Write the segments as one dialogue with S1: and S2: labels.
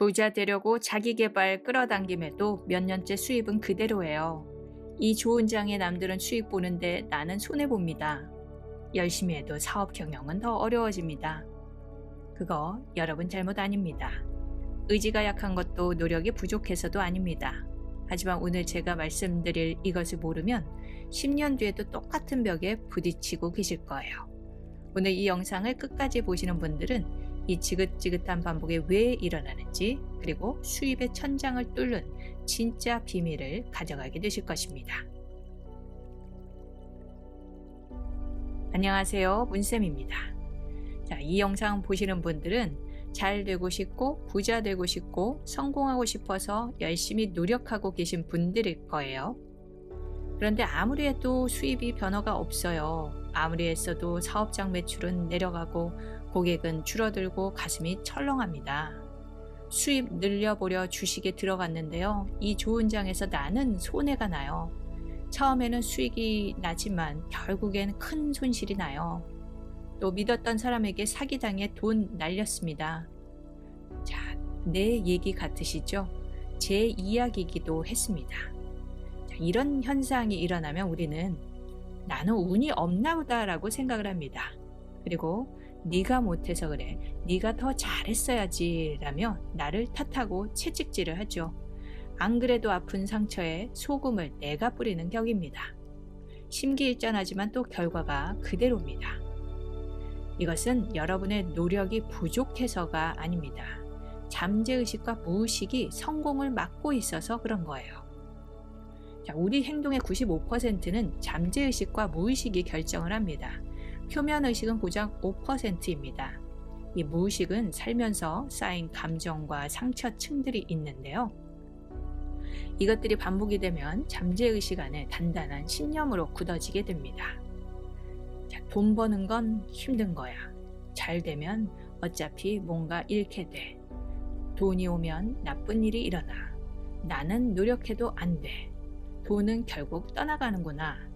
S1: 부자 되려고 자기 개발 끌어당김에도 몇 년째 수입은 그대로예요. 이 좋은 장에 남들은 수익 보는데 나는 손해봅니다. 열심히 해도 사업 경영은 더 어려워집니다. 그거 여러분 잘못 아닙니다. 의지가 약한 것도 노력이 부족해서도 아닙니다. 하지만 오늘 제가 말씀드릴 이것을 모르면 10년 뒤에도 똑같은 벽에 부딪히고 계실 거예요. 오늘 이 영상을 끝까지 보시는 분들은 이 지긋지긋한 반복이 왜 일어나는지, 그리고 수입의 천장을 뚫는 진짜 비밀을 가져가게 되실 것입니다. 안녕하세요, 문쌤입니다. 이 영상 보시는 분들은 잘 되고 싶고 부자 되고 싶고 성공하고 싶어서 열심히 노력하고 계신 분들일 거예요. 그런데 아무리 해도 수입이 변화가 없어요. 아무리 했어도 사업장 매출은 내려가고 고객은 줄어들고 가슴이 철렁합니다. 수입 늘려보려 주식에 들어갔는데요. 이 좋은 장에서 나는 손해가 나요. 처음에는 수익이 나지만 결국엔 큰 손실이 나요. 또 믿었던 사람에게 사기당해 돈 날렸습니다. 자, 내 얘기 같으시죠? 제 이야기이기도 했습니다. 자, 이런 현상이 일어나면 우리는 나는 운이 없나 보다라고 생각을 합니다. 그리고 네가 못해서 그래, 네가 더 잘했어야지 라며 나를 탓하고 채찍질을 하죠. 안 그래도 아픈 상처에 소금을 내가 뿌리는 격입니다. 심기일전하지만 또 결과가 그대로입니다. 이것은 여러분의 노력이 부족해서가 아닙니다. 잠재의식과 무의식이 성공을 막고 있어서 그런 거예요. 자, 우리 행동의 95%는 잠재의식과 무의식이 결정을 합니다. 표면의식은 고작 5%입니다. 이 무의식은 살면서 쌓인 감정과 상처층들이 있는데요. 이것들이 반복이 되면 잠재의식 안에 단단한 신념으로 굳어지게 됩니다. 자, 돈 버는 건 힘든 거야. 잘 되면 어차피 뭔가 잃게 돼. 돈이 오면 나쁜 일이 일어나. 나는 노력해도 안 돼. 돈은 결국 떠나가는구나.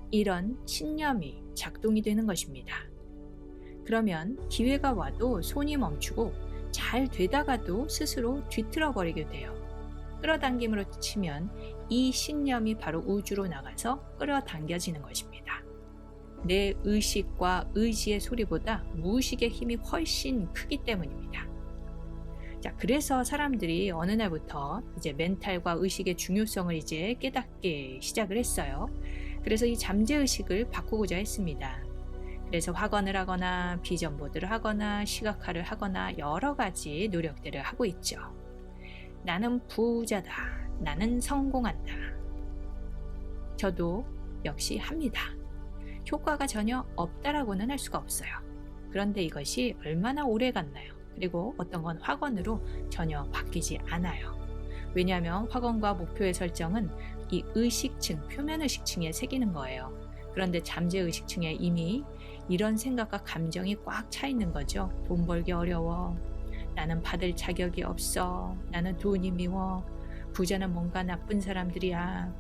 S1: 이런 신념이 작동이 되는 것입니다. 그러면 기회가 와도 손이 멈추고 잘 되다가도 스스로 뒤틀어 버리게 돼요. 끌어당김으로 치면 이 신념이 바로 우주로 나가서 끌어당겨지는 것입니다. 내 의식과 의지의 소리보다 무의식의 힘이 훨씬 크기 때문입니다. 자, 그래서 사람들이 어느 날부터 이제 멘탈과 의식의 중요성을 이제 깨닫기 시작을 했어요. 그래서 이 잠재의식을 바꾸고자 했습니다. 그래서 확언을 하거나 비전보드를 하거나 시각화를 하거나 여러 가지 노력들을 하고 있죠. 나는 부자다. 나는 성공한다. 저도 역시 합니다. 효과가 전혀 없다라고는 할 수가 없어요. 그런데 이것이 얼마나 오래 갔나요? 그리고 어떤 건 확언으로 전혀 바뀌지 않아요. 왜냐하면 확언과 목표의 설정은 이 의식층, 표면의식층에 새기는 거예요. 그런데 잠재의식층에 이미 이런 생각과 감정이 꽉 차 있는 거죠. 돈 벌기 어려워. 나는 받을 자격이 없어. 나는 돈이 미워. 부자는 뭔가 나쁜 사람들이야.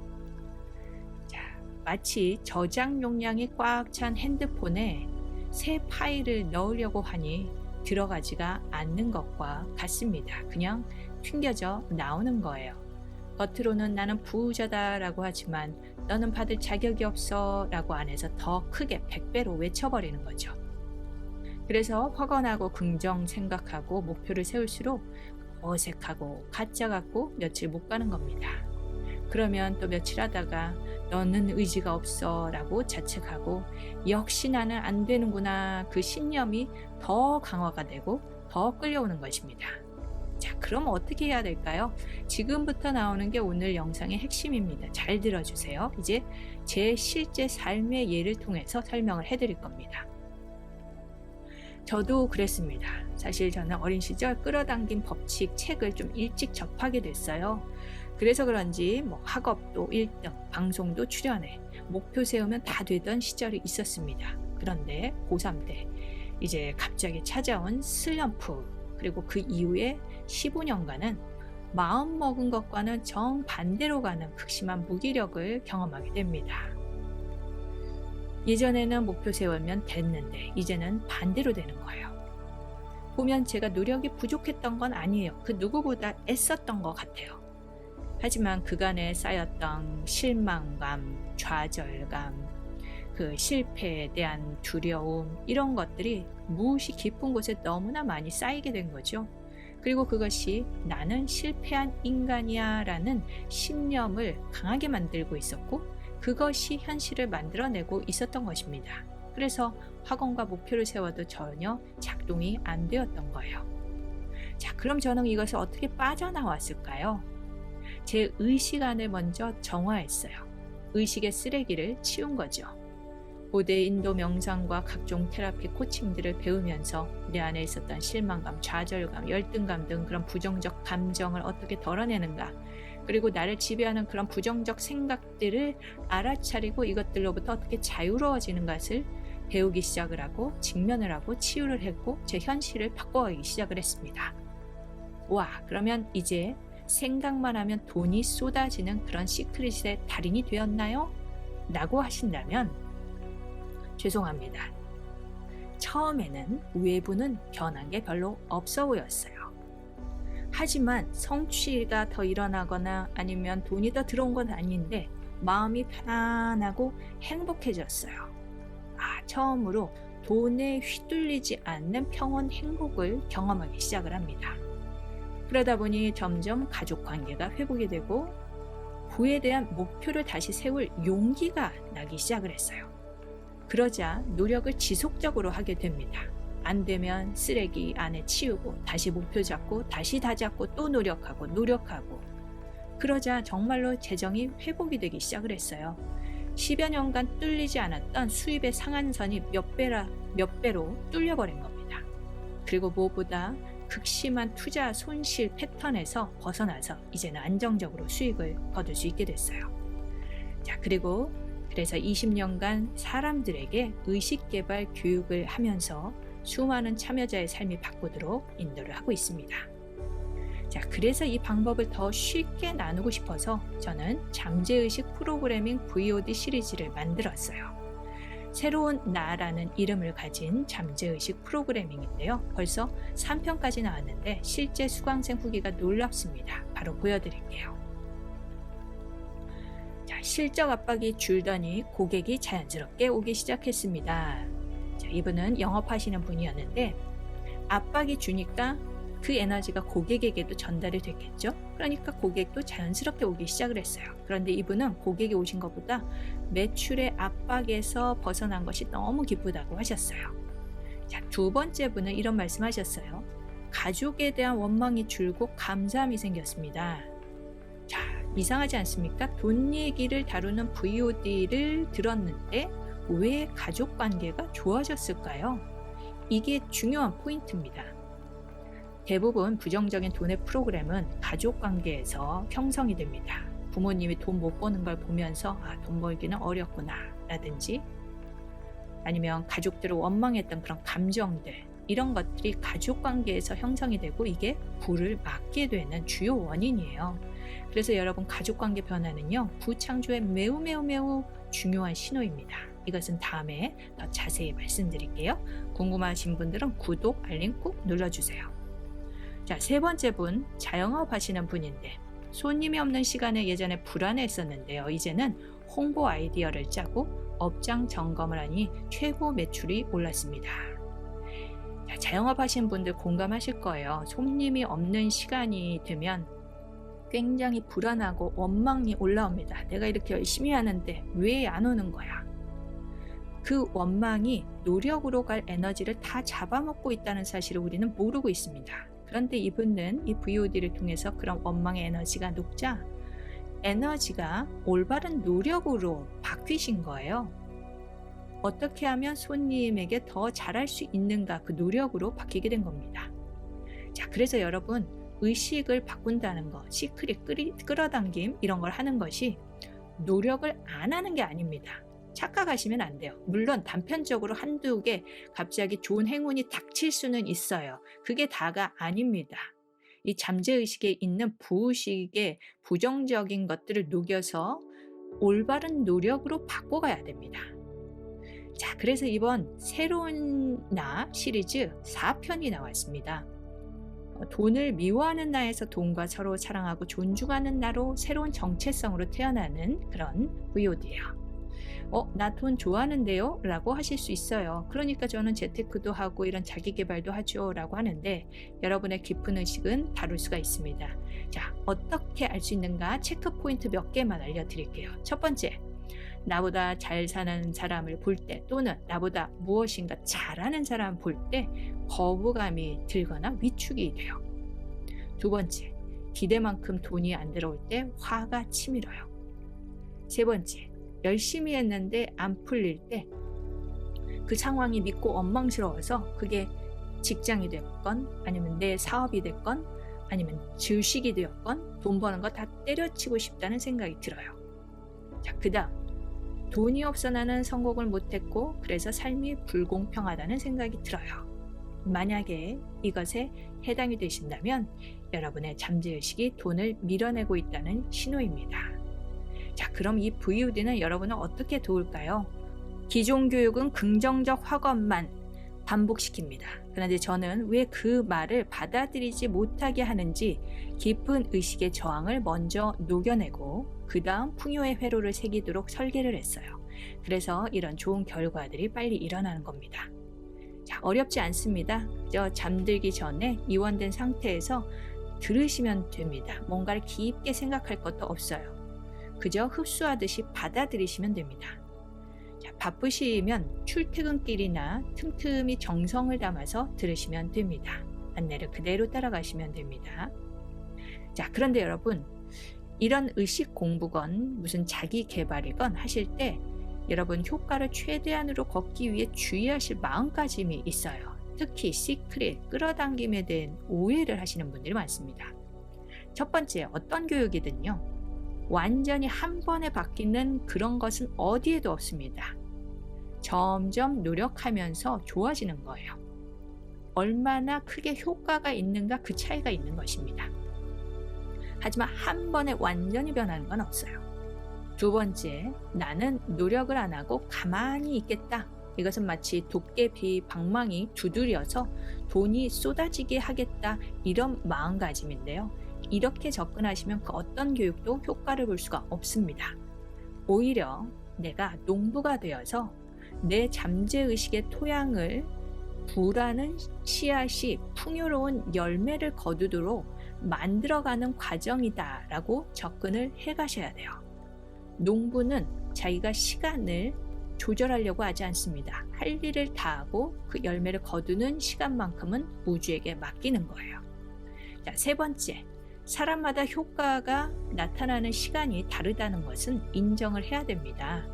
S1: 자, 마치 저장 용량이 꽉 찬 핸드폰에 새 파일을 넣으려고 하니 들어가지가 않는 것과 같습니다. 그냥 튕겨져 나오는 거예요. 겉으로는 나는 부자다라고 하지만 너는 받을 자격이 없어 라고 안에서 더 크게 100배로 외쳐버리는 거죠. 그래서 확언하고 긍정 생각하고 목표를 세울수록 어색하고 가짜 같고 며칠 못 가는 겁니다. 그러면 또 며칠 하다가 너는 의지가 없어 라고 자책하고 역시 나는 안 되는구나, 그 신념이 더 강화가 되고 더 끌려오는 것입니다. 자, 그럼 어떻게 해야 될까요? 지금부터 나오는 게 오늘 영상의 핵심입니다. 잘 들어주세요. 이제 제 실제 삶의 예를 통해서 설명을 해드릴 겁니다. 저도 그랬습니다. 사실 저는 어린 시절 끌어당긴 법칙 책을 좀 일찍 접하게 됐어요. 그래서 그런지 학업도 1등, 방송도 출연해, 목표 세우면 다 되던 시절이 있었습니다. 그런데 고3 때 이제 갑자기 찾아온 슬럼프, 그리고 그 이후에 15년간은 마음 먹은 것과는 정반대로 가는 극심한 무기력을 경험하게 됩니다. 예전에는 목표 세우면 됐는데 이제는 반대로 되는 거예요. 보면 제가 노력이 부족했던 건 아니에요. 그 누구보다 애썼던 것 같아요. 하지만 그간에 쌓였던 실망감, 좌절감, 그 실패에 대한 두려움, 이런 것들이 무의식 깊은 곳에 너무나 많이 쌓이게 된 거죠. 그리고 그것이 나는 실패한 인간이야 라는 신념을 강하게 만들고 있었고, 그것이 현실을 만들어내고 있었던 것입니다. 그래서 확언과 목표를 세워도 전혀 작동이 안 되었던 거예요. 자, 그럼 저는 이것을 어떻게 빠져나왔을까요? 제 의식 안을 먼저 정화했어요. 의식의 쓰레기를 치운 거죠. 고대 인도 명상과 각종 테라피 코칭들을 배우면서 내 안에 있었던 실망감, 좌절감, 열등감 등 그런 부정적 감정을 어떻게 덜어내는가, 그리고 나를 지배하는 그런 부정적 생각들을 알아차리고 이것들로부터 어떻게 자유로워지는 것을 배우기 시작을 하고 직면을 하고 치유를 했고 제 현실을 바꿔가기 시작을 했습니다. 와, 그러면 이제 생각만 하면 돈이 쏟아지는 그런 시크릿의 달인이 되었나요? 라고 하신다면 죄송합니다. 처음에는 외부는 변한 게 별로 없어 보였어요. 하지만 성취가 더 일어나거나 아니면 돈이 더 들어온 건 아닌데 마음이 편안하고 행복해졌어요. 처음으로 돈에 휘둘리지 않는 평온 행복을 경험하기 시작을 합니다. 그러다 보니 점점 가족 관계가 회복이 되고 부에 대한 목표를 다시 세울 용기가 나기 시작을 했어요. 그러자 노력을 지속적으로 하게 됩니다. 안 되면 쓰레기 안에 치우고 다시 목표 잡고 다시 다잡고 또 노력하고 그러자 정말로 재정이 회복이 되기 시작을 했어요. 10여 년간 뚫리지 않았던 수입의 상한선이 몇 배로 뚫려버린 겁니다. 그리고 무엇보다 극심한 투자 손실 패턴에서 벗어나서 이제는 안정적으로 수익을 거둘 수 있게 됐어요. 자, 그래서 20년간 사람들에게 의식개발 교육을 하면서 수많은 참여자의 삶이 바꾸도록 인도를 하고 있습니다. 자, 그래서 이 방법을 더 쉽게 나누고 싶어서 저는 잠재의식 프로그래밍 VOD 시리즈를 만들었어요. 새로운 나라는 이름을 가진 잠재의식 프로그래밍인데요. 벌써 3편까지 나왔는데 실제 수강생 후기가 놀랍습니다. 바로 보여드릴게요. 자, 실적 압박이 줄더니 고객이 자연스럽게 오기 시작했습니다. 자, 이분은 영업하시는 분이었는데 압박이 주니까 그 에너지가 고객에게도 전달이 됐겠죠. 그러니까 고객도 자연스럽게 오기 시작을 했어요. 그런데 이분은 고객이 오신 것보다 매출의 압박에서 벗어난 것이 너무 기쁘다고 하셨어요. 자, 두 번째 분은 이런 말씀하셨어요. 가족에 대한 원망이 줄고 감사함이 생겼습니다. 자, 이상하지 않습니까? 돈 얘기를 다루는 VOD를 들었는데 왜 가족 관계가 좋아졌을까요? 이게 중요한 포인트입니다. 대부분 부정적인 돈의 프로그램은 가족 관계에서 형성이 됩니다. 부모님이 돈 못 버는 걸 보면서 돈 벌기는 어렵구나 라든지, 아니면 가족들을 원망했던 그런 감정들, 이런 것들이 가족 관계에서 형성이 되고 이게 부를 막게 되는 주요 원인이에요. 그래서 여러분, 가족 관계 변화는요, 부창조의 매우 중요한 신호입니다. 이것은 다음에 더 자세히 말씀드릴게요. 궁금하신 분들은 구독, 알림 꼭 눌러주세요. 자, 세 번째 분, 자영업 하시는 분인데 손님이 없는 시간에 예전에 불안해했었는데요. 이제는 홍보 아이디어를 짜고 업장 점검을 하니 최고 매출이 올랐습니다. 자, 자영업 하시는 분들 공감하실 거예요. 손님이 없는 시간이 되면 굉장히 불안하고 원망이 올라옵니다. 내가 이렇게 열심히 하는데 왜 안 오는 거야? 그 원망이 노력으로 갈 에너지를 다 잡아먹고 있다는 사실을 우리는 모르고 있습니다. 그런데 이분은 이 VOD를 통해서 그런 원망의 에너지가 녹자 에너지가 올바른 노력으로 바뀌신 거예요. 어떻게 하면 손님에게 더 잘할 수 있는가, 그 노력으로 바뀌게 된 겁니다. 자, 그래서 여러분, 의식을 바꾼다는 거, 시크릿 끌어당김, 이런 걸 하는 것이 노력을 안 하는 게 아닙니다. 착각하시면 안 돼요. 물론 단편적으로 한두 개 갑자기 좋은 행운이 닥칠 수는 있어요. 그게 다가 아닙니다. 이 잠재의식에 있는 부의식의 부정적인 것들을 녹여서 올바른 노력으로 바꿔가야 됩니다. 자, 그래서 이번 새로운 나 시리즈 4편이 나왔습니다. 돈을 미워하는 나에서 돈과 서로 사랑하고 존중하는 나로 새로운 정체성으로 태어나는 그런 VOD예요. 나 돈 좋아하는데요? 라고 하실 수 있어요. 그러니까 저는 재테크도 하고 이런 자기계발도 하죠. 라고 하는데 여러분의 깊은 의식은 다룰 수가 있습니다. 자, 어떻게 알 수 있는가? 체크 포인트 몇 개만 알려드릴게요. 첫 번째, 나보다 잘 사는 사람을 볼 때 또는 나보다 무엇인가 잘하는 사람을 볼 때 거부감이 들거나 위축이 돼요. 두 번째, 기대만큼 돈이 안 들어올 때 화가 치밀어요. 세 번째, 열심히 했는데 안 풀릴 때 그 상황이 믿고 원망스러워서 그게 직장이 됐건 아니면 내 사업이 됐건 아니면 주식이 되었건 돈 버는 거 다 때려치고 싶다는 생각이 들어요. 자, 그 다음, 돈이 없어 나는 성공을 못했고 그래서 삶이 불공평하다는 생각이 들어요. 만약에 이것에 해당이 되신다면 여러분의 잠재의식이 돈을 밀어내고 있다는 신호입니다. 자, 그럼 이 VOD는 여러분을 어떻게 도울까요? 기존 교육은 긍정적 확언만 반복시킵니다. 그런데 저는 왜 그 말을 받아들이지 못하게 하는지 깊은 의식의 저항을 먼저 녹여내고 그 다음 풍요의 회로를 새기도록 설계를 했어요. 그래서 이런 좋은 결과들이 빨리 일어나는 겁니다. 자, 어렵지 않습니다. 그저 잠들기 전에 이완된 상태에서 들으시면 됩니다. 뭔가를 깊게 생각할 것도 없어요. 그저 흡수하듯이 받아들이시면 됩니다. 자, 바쁘시면 출퇴근길이나 틈틈이 정성을 담아서 들으시면 됩니다. 안내를 그대로 따라가시면 됩니다. 자, 그런데 여러분, 이런 의식 공부건 무슨 자기 개발이건 하실 때 여러분 효과를 최대한으로 걷기 위해 주의하실 마음가짐이 있어요. 특히 시크릿, 끌어당김에 대한 오해를 하시는 분들이 많습니다. 첫 번째, 어떤 교육이든요, 완전히 한 번에 바뀌는 그런 것은 어디에도 없습니다. 점점 노력하면서 좋아지는 거예요. 얼마나 크게 효과가 있는가 그 차이가 있는 것입니다. 하지만 한 번에 완전히 변하는 건 없어요. 두 번째, 나는 노력을 안 하고 가만히 있겠다. 이것은 마치 도깨비 방망이 두드려서 돈이 쏟아지게 하겠다, 이런 마음가짐인데요. 이렇게 접근하시면 그 어떤 교육도 효과를 볼 수가 없습니다. 오히려 내가 농부가 되어서 내 잠재의식의 토양을 부라는 씨앗이 풍요로운 열매를 거두도록 만들어가는 과정이다 라고 접근을 해가셔야 돼요. 농부는 자기가 시간을 조절하려고 하지 않습니다. 할 일을 다하고 그 열매를 거두는 시간만큼은 우주에게 맡기는 거예요. 자, 세 번째, 사람마다 효과가 나타나는 시간이 다르다는 것은 인정을 해야 됩니다.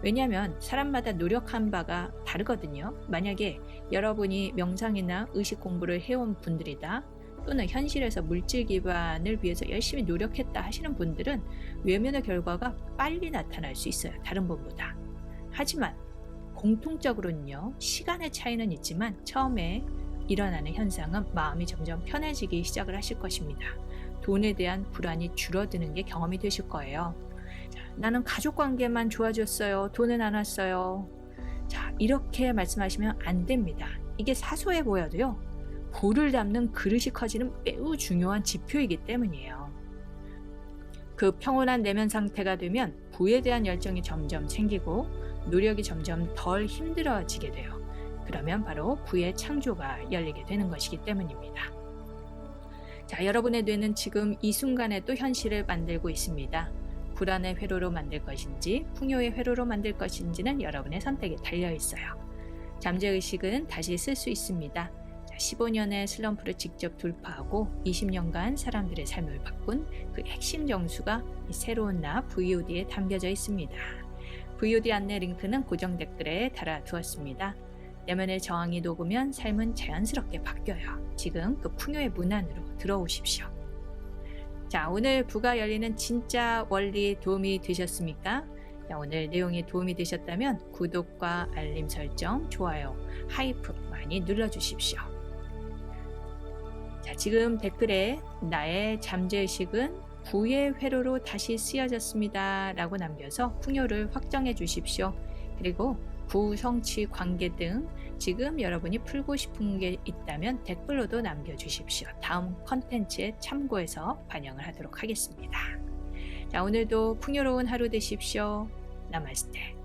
S1: 왜냐하면 사람마다 노력한 바가 다르거든요. 만약에 여러분이 명상이나 의식 공부를 해온 분들이다, 또는 현실에서 물질 기반을 위해서 열심히 노력했다 하시는 분들은 외면의 결과가 빨리 나타날 수 있어요. 다른 분보다. 하지만 공통적으로는요, 시간의 차이는 있지만 처음에 일어나는 현상은 마음이 점점 편해지기 시작을 하실 것입니다. 돈에 대한 불안이 줄어드는 게 경험이 되실 거예요. 자, 나는 가족관계만 좋아졌어요. 돈은 안 왔어요. 자, 이렇게 말씀하시면 안 됩니다. 이게 사소해 보여도요, 부를 담는 그릇이 커지는 매우 중요한 지표이기 때문이에요. 그 평온한 내면 상태가 되면 부에 대한 열정이 점점 생기고 노력이 점점 덜 힘들어지게 돼요. 그러면 바로 부의 창조가 열리게 되는 것이기 때문입니다. 자, 여러분의 뇌는 지금 이 순간에도 현실을 만들고 있습니다. 불안의 회로로 만들 것인지 풍요의 회로로 만들 것인지는 여러분의 선택에 달려 있어요. 잠재의식은 다시 쓸 수 있습니다. 15년의 슬럼프를 직접 돌파하고 20년간 사람들의 삶을 바꾼 그 핵심 정수가 이 새로운 나 VOD에 담겨져 있습니다. VOD 안내 링크는 고정 댓글에 달아두었습니다. 내면의 저항이 녹으면 삶은 자연스럽게 바뀌어요. 지금 그 풍요의 문 안으로 들어오십시오. 자, 오늘 부가 열리는 진짜 원리 도움이 되셨습니까? 자, 오늘 내용이 도움이 되셨다면 구독과 알림 설정, 좋아요, 하이프 많이 눌러주십시오. 자, 지금 댓글에 나의 잠재의식은 부의 회로로 다시 쓰여졌습니다 라고 남겨서 풍요를 확정해 주십시오. 그리고 부성취 관계 등 지금 여러분이 풀고 싶은 게 있다면 댓글로도 남겨주십시오. 다음 컨텐츠에 참고해서 반영을 하도록 하겠습니다. 자, 오늘도 풍요로운 하루 되십시오. 나마스테.